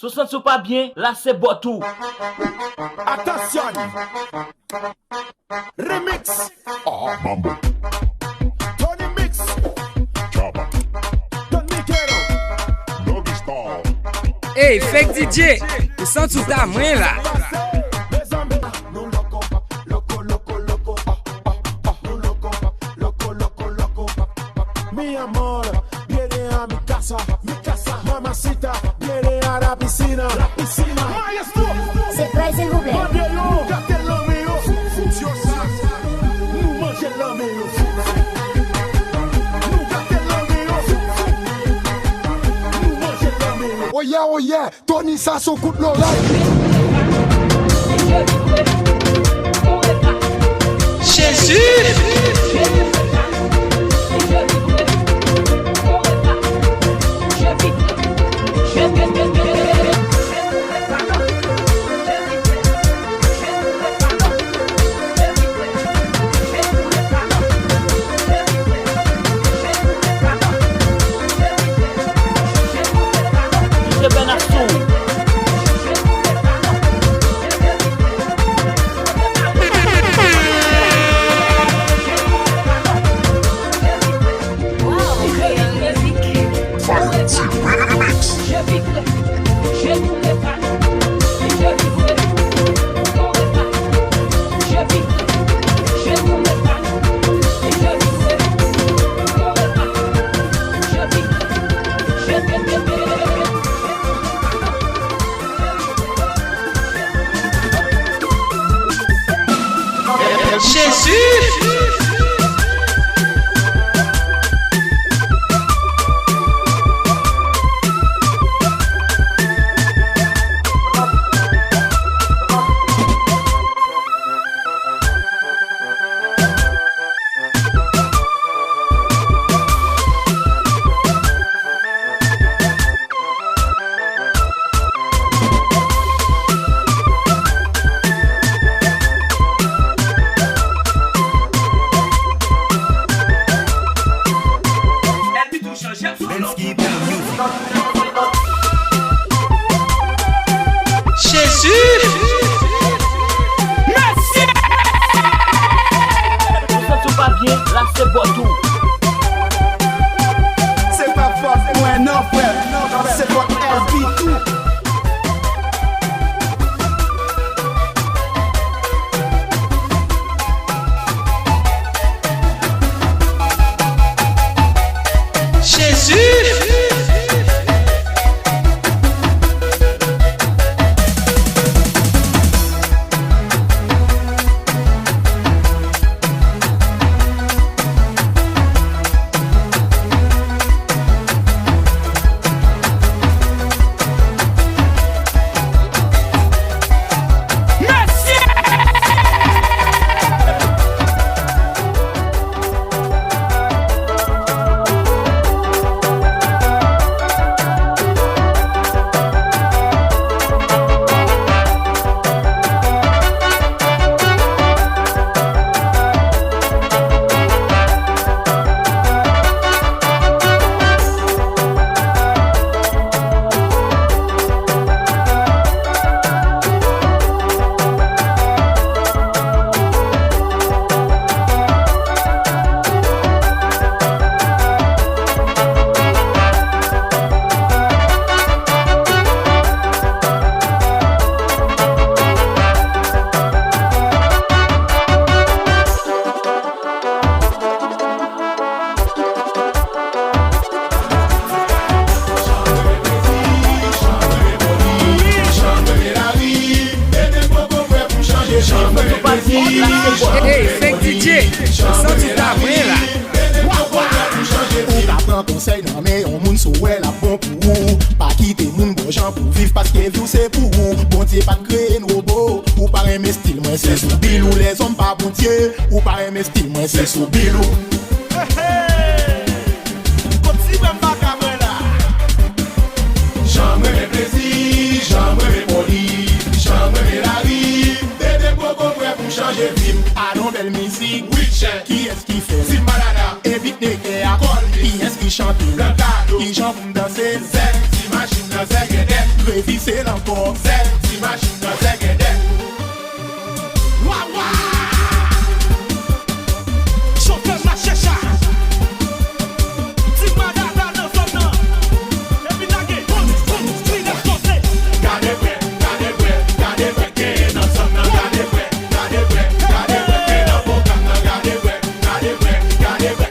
Se sent pas bien, là c'est Botou. Attention. Remix. Ah, mambo. Tony Mix. Chaba. Don Miquero. Doggy Star. Hey, fake DJ, ou san tout ta mwen la. Les amis. Nous loco, loco, loco, loco. Nous loco, loco, loco, loco. Mi amor, viene a mi casa. Mamacita, viene a la piscina. Maestro. C'est quoi s'il vous plaît? Oh yeah, Tony ça son coup de l'oreille. Jésus! Jésus! C'est pas fort, moi non frère. C'est pas LB2. Hey, fake DJ, ou san tout ta mwen la. Ou ka pran konsey nan men yon moun sou wè la bon pou ou. Pa kite moun bon jan pou viv paske viw se pou ou. Bon tiye pat kreye n robo. Ou pa reme stil mwen se sou bilou. Les hommes pa bon tiye. Ou pa reme stil mwen se sou bilou. Koti mwen baka mwen la. Jan mwen me plezi, jan mwen me poli, jan mwen me la ri. Dede koko mwen pou chanje vim. Anon bel mizik, ki es ki fe Simbalada, evite neke akol. Ki es ki chante, ki jan pou m danse. Zek, si machin nan zek eden. révisser l'encore. C'est si machine dans les guédés. Waouh! Chauffeur ma chécha. Dis-moi dans le fond. Et puis nagué, street de côté. Gardez prêt, qui est dans son nom, gardez prêt, qui est dans vos camps, gardez prêt,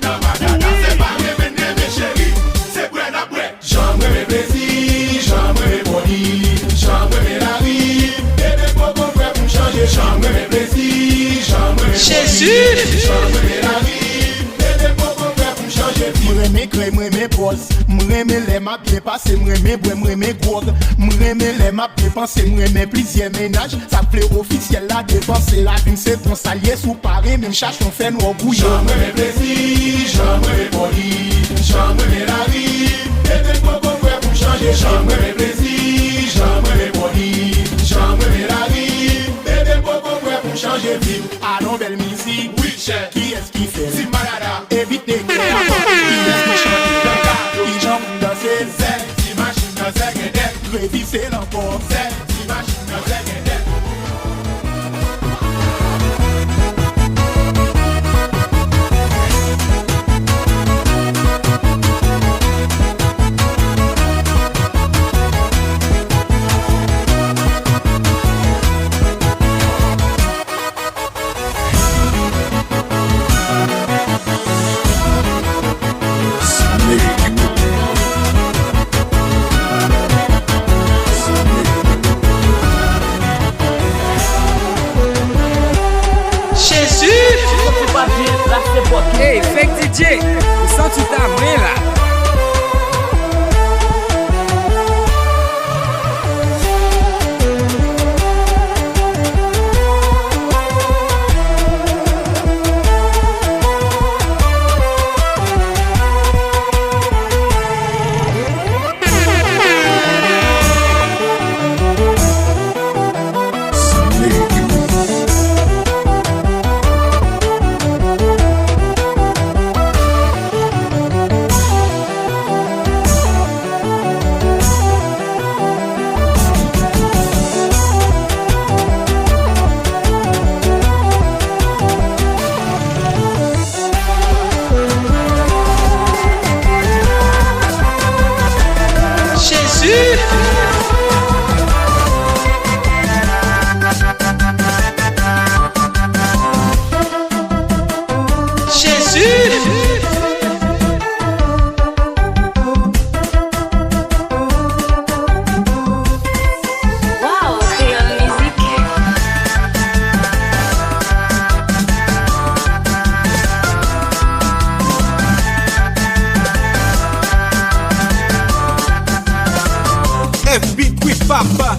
dans ma dada. C'est pas mes chéris, c'est prêt à prêt. J'aimerais mes plaisirs, j'aimerais mes bodies, j'aimerais la vie. Et des propos prêts pour changer. J'aimerais mes plaisirs, j'aimerais mes Jésus! j'aimerais la vie. Et des propos prêts pour changer. M'aimer crée, m'aimer pause. M'aimer les m'a bien passé, m'aimer boire, m'aimer grog. M'aimer les m'a bien pensé, m'aimer plusieurs ménages. Ça plaît officiel la dépenser. La vie c'est ton salier sous Paris, même chasse on fait nos bouillons. J'aimerais mes plaisirs, j'aimerais mes bodies, j'aimerais la vie. Et des propos prêts pour changer. J'aimerais mes plaisirs, j'aimerais mes bodies, j'aimerais la vie. Et des propos prêts pour changer vie. Allons belle musique, Oui, cher, qui est-ce qui fait? si malada, Évitez que la porte, qui est-ce qui chante? Qui jambe danser, c'est si machine dans les guédés, réviser l'encore. c'est si machine dans les guédés. Jésus! C'est pas bien, là c'est bon tout. Hey, Fake DJ, le centre tout à main là. Jésus! Jésus! Wow, Créole Musique. FB Quick Papa.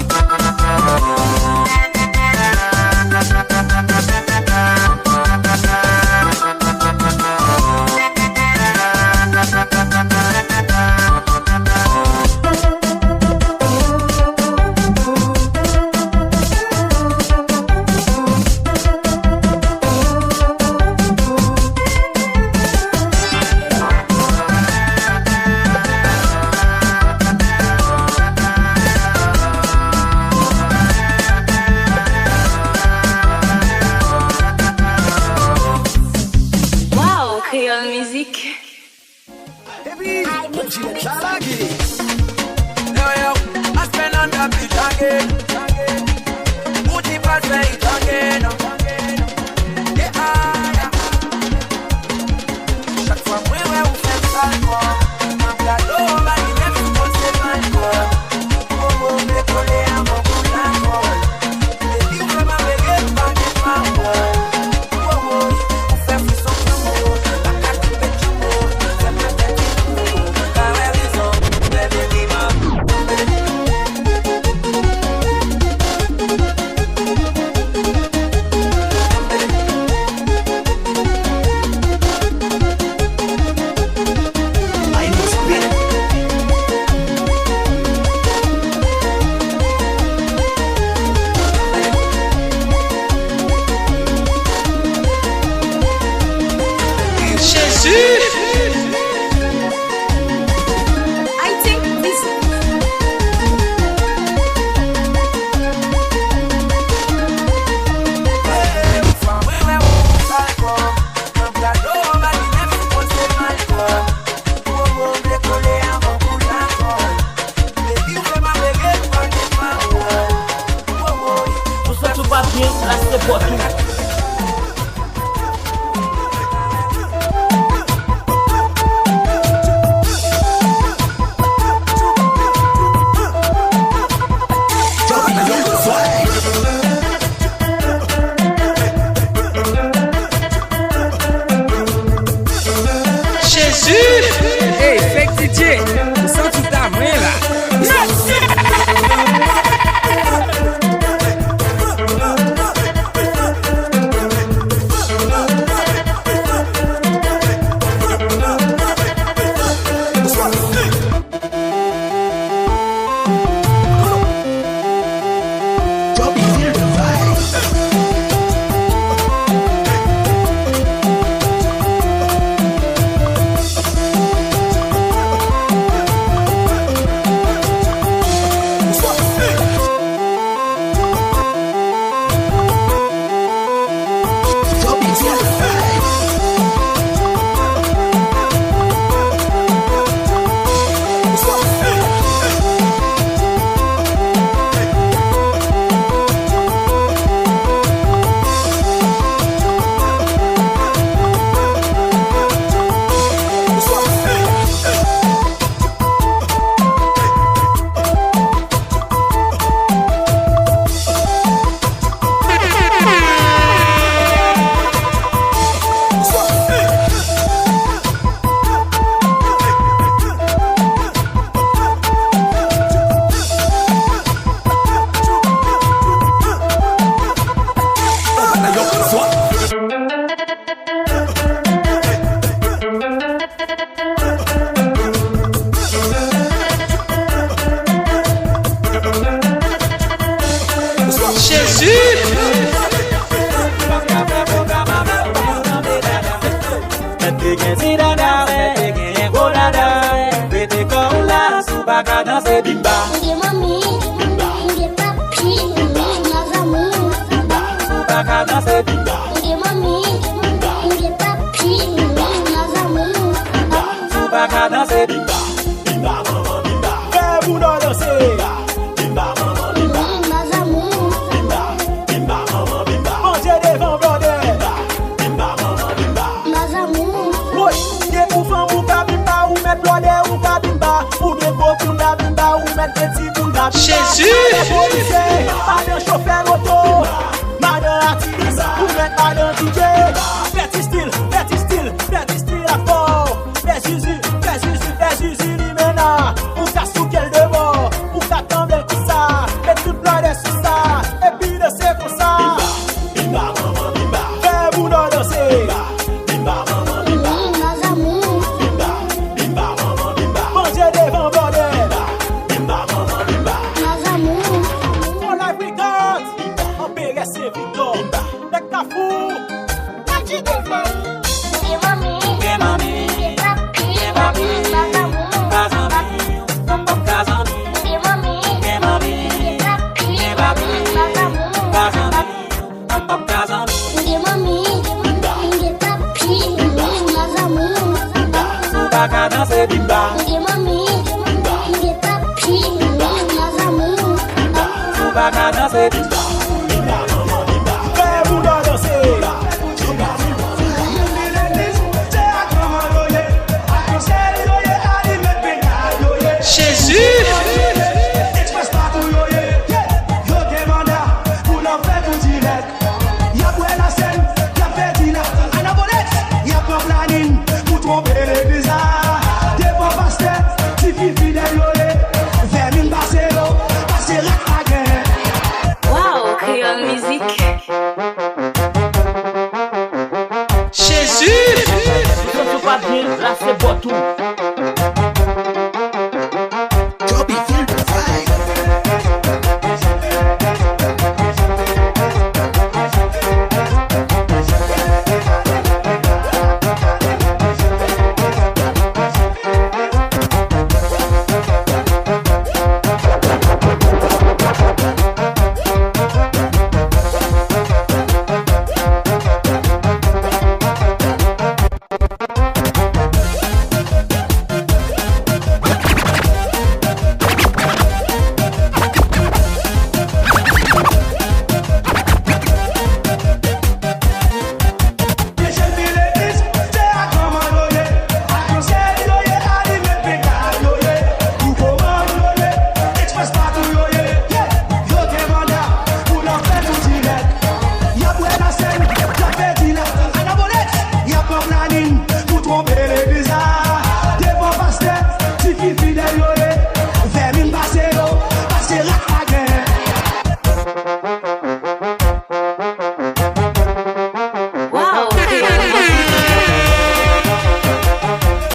Wow, Créole Musique. sou pa bien, la se botou. Hey, Fake DJ, o som do tamanho lá. Wow, Creole Musique. Jésus! Si sou pa bien, la se botou.